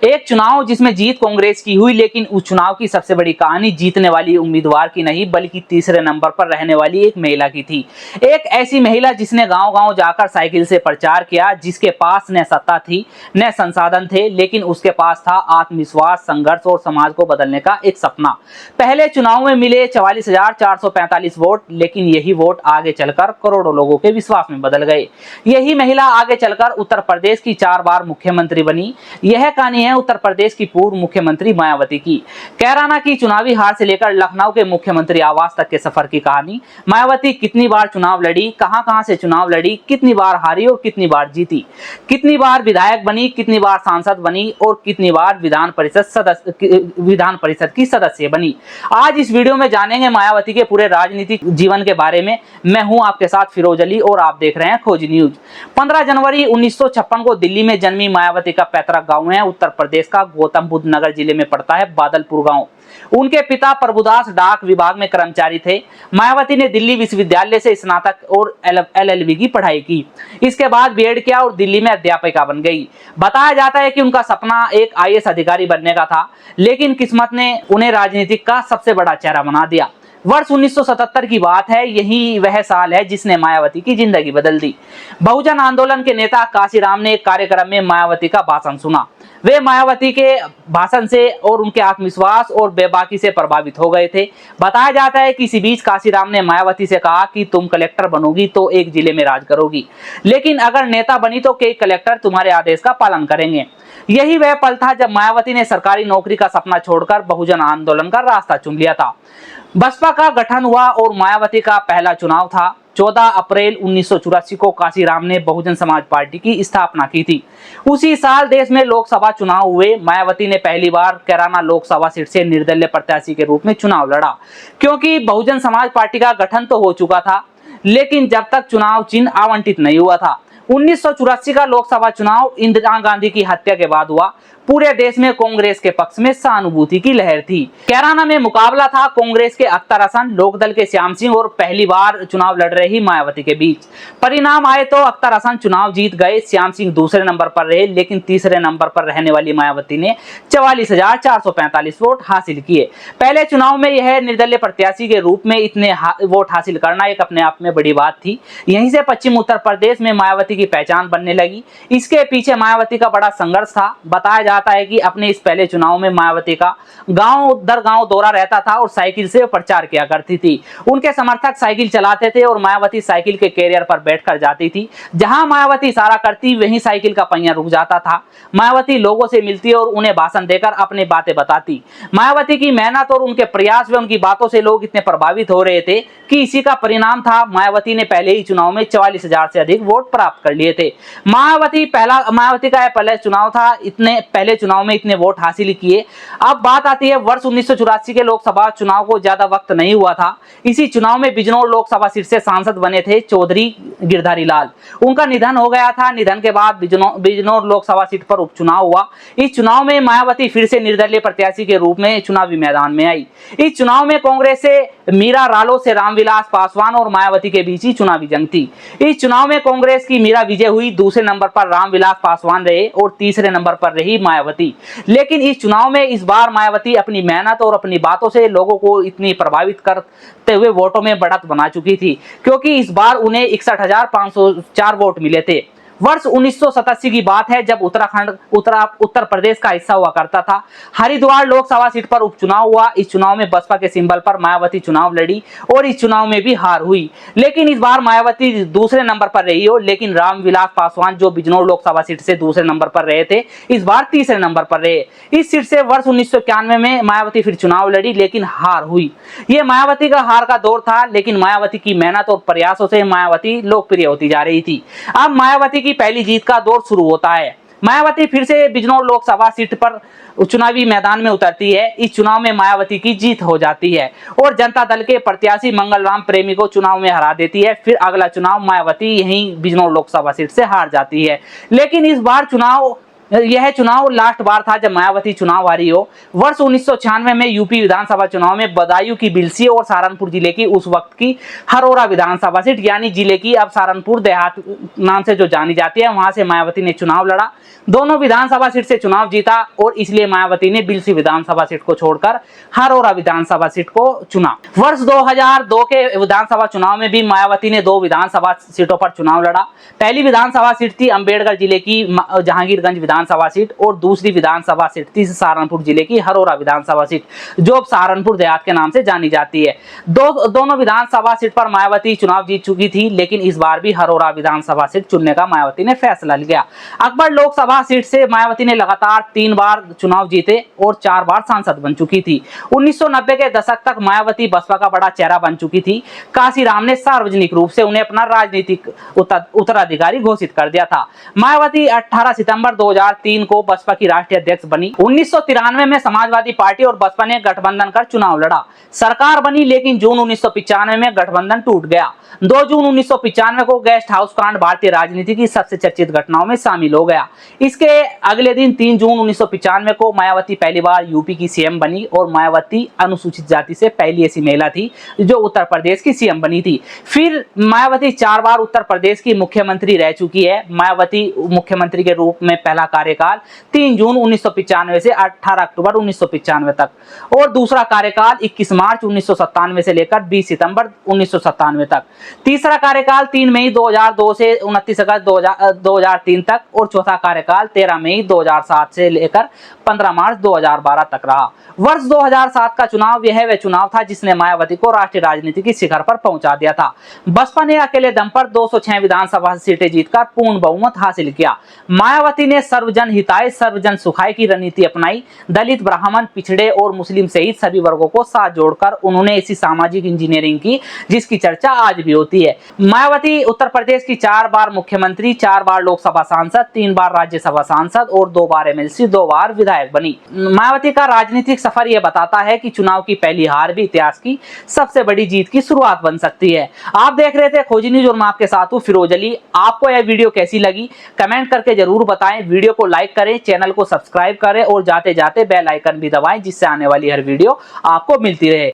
एक चुनाव जिसमें जीत कांग्रेस की हुई, लेकिन उस चुनाव की सबसे बड़ी कहानी जीतने वाली उम्मीदवार की नहीं बल्कि तीसरे नंबर पर रहने वाली एक महिला की थी। एक ऐसी महिला जिसने गांव-गांव जाकर साइकिल से प्रचार किया, जिसके पास न सत्ता थी न संसाधन थे, लेकिन उसके पास था आत्मविश्वास, संघर्ष और समाज को बदलने का एक सपना। पहले चुनाव में मिले 44,445 वोट, लेकिन यही वोट आगे चलकर करोड़ों लोगों के विश्वास में बदल गए। यही महिला आगे चलकर उत्तर प्रदेश की 4 बार मुख्यमंत्री बनी। यह कहानी है उत्तर प्रदेश की पूर्व मुख्यमंत्री मायावती की। कैराना की चुनावी हार से लेकर लखनऊ के मुख्यमंत्री आवास तक के सफर की कहानी। मायावती कितनी बार चुनाव लड़ी, कहां-कहां से चुनाव लड़ी, कितनी बार हारी और कितनी बार जीती, कितनी बार विधायक बनी, कितनी बार सांसद बनी और कितनी बार विधान परिषद की सदस्य बनी। आज इस वीडियो में जानेंगे मायावती के पूरे राजनीतिक जीवन के बारे में। मैं हूं आपके साथ फिरोज अली और आप देख रहे हैं खोज न्यूज। 15 जनवरी 1956 को दिल्ली में जन्मी मायावती का पैतृक गांव है उत्तर प्रदेश का गौतम बुद्ध नगर जिले में पड़ता है बादलपुर गांव। उनके पिता प्रभुदास डाक विभाग में कर्मचारी थे। मायावती ने दिल्ली विश्वविद्यालय से स्नातक और LLB की पढ़ाई की। इसके बाद बीएड किया और दिल्ली में अध्यापिका बन गई। बताया जाता है कि उनका सपना एक IAS अधिकारी बनने का था, लेकिन किस्मत ने उन्हें राजनीतिक का सबसे बड़ा चेहरा बना दिया। वर्ष 1977 की बात है। यही वह साल है जिसने मायावती की जिंदगी बदल दी। बहुजन आंदोलन के नेता काशीराम ने एक कार्यक्रम में मायावती का भाषण सुना। वे मायावती के भाषण से और उनके आत्मविश्वास और बेबाकी से प्रभावित हो गए थे। बताया जाता है कि इसी बीच काशीराम ने मायावती से कहा कि तुम कलेक्टर बनोगी तो एक जिले में राज करोगी, लेकिन अगर नेता बनी तो कई कलेक्टर तुम्हारे आदेश का पालन करेंगे। यही वह पल था जब मायावती ने सरकारी नौकरी का सपना छोड़कर बहुजन आंदोलन का रास्ता चुन लिया था। बसपा का गठन हुआ और मायावती का पहला चुनाव था। 14 अप्रैल 1984 को काशीराम ने बहुजन समाज पार्टी की स्थापना की थी। उसी साल देश में लोकसभा चुनाव हुए। मायावती ने पहली बार कैराना लोकसभा सीट से निर्दलीय प्रत्याशी के रूप में चुनाव लड़ा, क्योंकि बहुजन समाज पार्टी का गठन तो हो चुका था, लेकिन जब तक चुनाव चिन्ह आवंटित नहीं हुआ था। 1984 का लोकसभा चुनाव इंदिरा गांधी की हत्या के बाद हुआ। पूरे देश में कांग्रेस के पक्ष में सहानुभूति की लहर थी। कैराना में मुकाबला था कांग्रेस के अख्तर हसन, लोकदल के श्याम सिंह और पहली बार चुनाव लड़ रही मायावती के बीच। परिणाम आए तो अख्तर हसन चुनाव जीत गए, श्याम सिंह दूसरे नंबर पर रहे, लेकिन तीसरे नंबर पर रहने वाली मायावती ने 44,445 वोट हासिल किए। पहले चुनाव में यह निर्दलीय प्रत्याशी के रूप में इतने वोट हासिल करना एक अपने आप में बड़ी बात थी। यहीं से पश्चिम उत्तर प्रदेश में मायावती की पहचान बनने लगी। इसके पीछे मायावती का बड़ा संघर्ष था। बताया जाता है कि अपने इस पहले चुनाव में मायावती का गांव दर गांव दौरा रहता था और साइकिल से प्रचार किया करती थी। उनके समर्थक साइकिल चलाते थे और मायावती साइकिल के कैरियर पर बैठकर जाती थी। जहां मायावती इशारा करती वहीं साइकिल का पहिया रुक जाता था। मायावती लोगों से मिलती और उन्हें भाषण देकर अपनी बातें बताती। मायावती की मेहनत और उनके प्रयास व उनकी बातों से लोग इतने प्रभावित हो रहे थे कि इसी का परिणाम था। मायावती ने पहले ही चुनाव में 44,000 से अधिक वोट प्राप्त कर लिए थे। मायावती का यह पहला चुनाव था, इतने पहले चुनाव में इतने वोट हासिल किए। अब बात आती है वर्ष 1984 के लोकसभा चुनाव को। ज्यादा वक्त नहीं हुआ था। इसी चुनाव में बिजनौर लोकसभा सीट से सांसद बने थे चौधरी गिरधारी लाल। उनका निधन हो गया था। निधन के बाद बिजनौर लोकसभा सीट पर उपचुनाव हुआ। इस चुनाव में मायावती फिर से निर्दलीय प्रत्याशी के रूप में चुनावी मैदान में आई। इस चुनाव में कांग्रेस से मीरा, रालोद से रामविलास पासवान और मायावती के बीच ही चुनावी जंग थी। इस चुनाव में कांग्रेस की मीरा विजय हुई, दूसरे नंबर पर रामविलास पासवान रहे और तीसरे नंबर पर रही मायावती। लेकिन इस चुनाव में इस बार मायावती अपनी मेहनत और अपनी बातों से लोगों को इतनी प्रभावित करते हुए वोटों में बढ़त बना चुकी थी, क्योंकि इस बार उन्हें 61,504 वोट मिले थे। वर्ष 1987 की बात है, जब उत्तर प्रदेश का हिस्सा हुआ करता था। हरिद्वार लोकसभा सीट पर उपचुनाव हुआ। इस चुनाव में बसपा के सिंबल पर मायावती चुनाव लड़ी और इस चुनाव में भी हार हुई। लेकिन इस बार मायावती दूसरे नंबर पर रही हो, लेकिन रामविलास पासवान जो बिजनौर लोकसभा सीट से दूसरे नंबर पर रहे थे, इस बार तीसरे नंबर पर रहे। इस सीट से वर्ष 1991 में मायावती फिर चुनाव लड़ी, लेकिन हार हुई। ये मायावती का हार का दौर था, लेकिन मायावती की मेहनत और प्रयासों से मायावती लोकप्रिय होती जा रही थी। अब मायावती की पहली जीत का दौर शुरू होता है। मायावती फिर से बिजनौर लोकसभा सीट पर चुनावी मैदान में उतरती है। इस चुनाव में मायावती की जीत हो जाती है और जनता दल के प्रत्याशी मंगलराम प्रेमी को चुनाव में हरा देती है। फिर अगला चुनाव मायावती यहीं बिजनौर लोकसभा सीट से हार जाती है। लेकिन इस बार चुनाव यह चुनाव लास्ट बार था जब मायावती चुनाव हारी हो। वर्ष 1996 में यूपी विधानसभा चुनाव में बदायूं की बिलसी और सहारनपुर जिले की उस वक्त की हरोरा विधानसभा सीट यानी जिले की अब सहारनपुर देहात नाम से जो जानी जाती है, वहां से मायावती ने चुनाव लड़ा। दोनों विधानसभा सीट से चुनाव जीता और इसलिए मायावती ने बिलसी विधानसभा सीट को छोड़कर हरोरा विधानसभा सीट को चुना। वर्ष 2002 के विधानसभा चुनाव में भी मायावती ने 2 विधानसभा सीटों पर चुनाव लड़ा। पहली विधानसभा सीट थी अम्बेडकर जिले की जहांगीरगंज विधानसभा सीट और दूसरी विधानसभा सीट थी सहारनपुर जिले की हरोरा विधानसभा सीट, जो अब सहारनपुर देहात के नाम से जानी जाती है। दोनों विधानसभा सीट पर मायावती चुनाव जीत चुकी थी, लेकिन इस बार भी हरोरा विधानसभा सीट चुनने का मायावती ने फैसला लिया। अकबर लोकसभा सीट से मायावती ने लगातार 3 बार चुनाव जीते और 4 बार सांसद बन चुकी थी। 1990 के दशक तक मायावती बसपा का बड़ा चेहरा बन चुकी थी। कांशीराम ने सार्वजनिक रूप से उन्हें अपना राजनीतिक उत्तराधिकारी घोषित कर दिया था। मायावती 18 सितंबर 2003 को बसपा की राष्ट्रीय अध्यक्ष बनी। 1993 में समाजवादी पार्टी और बसपा ने गठबंधन कर चुनाव लड़ा, सरकार बनी, लेकिन जून 1995 में गठबंधन टूट गया। 2 जून 1995 को गेस्ट हाउस कांड भारतीय राजनीति की सबसे चर्चित घटनाओं में शामिल हो गया। इसके अगले दिन 3 जून 1995 को मायावती पहली बार यूपी की सीएम बनी और मायावती अनुसूचित जाति से पहली ऐसी महिला थी जो उत्तर प्रदेश की सीएम बनी थी। फिर मायावती 4 बार उत्तर प्रदेश की मुख्यमंत्री रह चुकी है। मायावती मुख्यमंत्री के रूप में पहला कार्यकाल 3 जून 1995 से 18 अक्टूबर 1995 तक और दूसरा कार्यकाल 21 मार्च 1997 से लेकर 20 सितंबर 1997 तक। तीसरा कार्यकाल 3 मई 2002 से 29 अगस्त 2003 तक और चौथा कार्यकाल 13 मई 2007 से लेकर 15 मार्च 2012 तक रहा। वर्ष 2007 का चुनाव यह वह चुनाव था जिसने मायावती को राष्ट्रीय राजनीति की शिखर पर पहुंचा दिया था। बसपा ने अकेले दम पर 206 विधानसभा सीटें जीतकर पूर्ण बहुमत हासिल किया। मायावती ने सर्वजन हिताय सर्वजन सुखाय की रणनीति अपनाई। दलित, ब्राह्मण, पिछड़े और मुस्लिम सहित सभी वर्गों को साथ जोड़कर उन्होंने ऐसी सामाजिक इंजीनियरिंग की जिसकी चर्चा आज भी होती है। मायावती उत्तर प्रदेश की 4 बार मुख्यमंत्री, 4 बार लोकसभा सांसद, 3 बार राज्यसभा सांसद और 2 बार एमएलसी, 2 बार विधायक बनी। मायावती का राजनीतिक सफर यह बताता है कि चुनाव की पहली हार भी इतिहास की सबसे बड़ी जीत की शुरुआत बन सकती है। आप देख रहे थे खोजी न्यूज और मैं आपके साथ हूं फिरोज अली। आपको यह वीडियो कैसी लगी कमेंट करके जरूर बताएं। वीडियो को लाइक करें, चैनल को सब्सक्राइब करें और जाते जाते बेल आइकन भी दबाएं जिससे आने वाली हर वीडियो आपको मिलती रहे।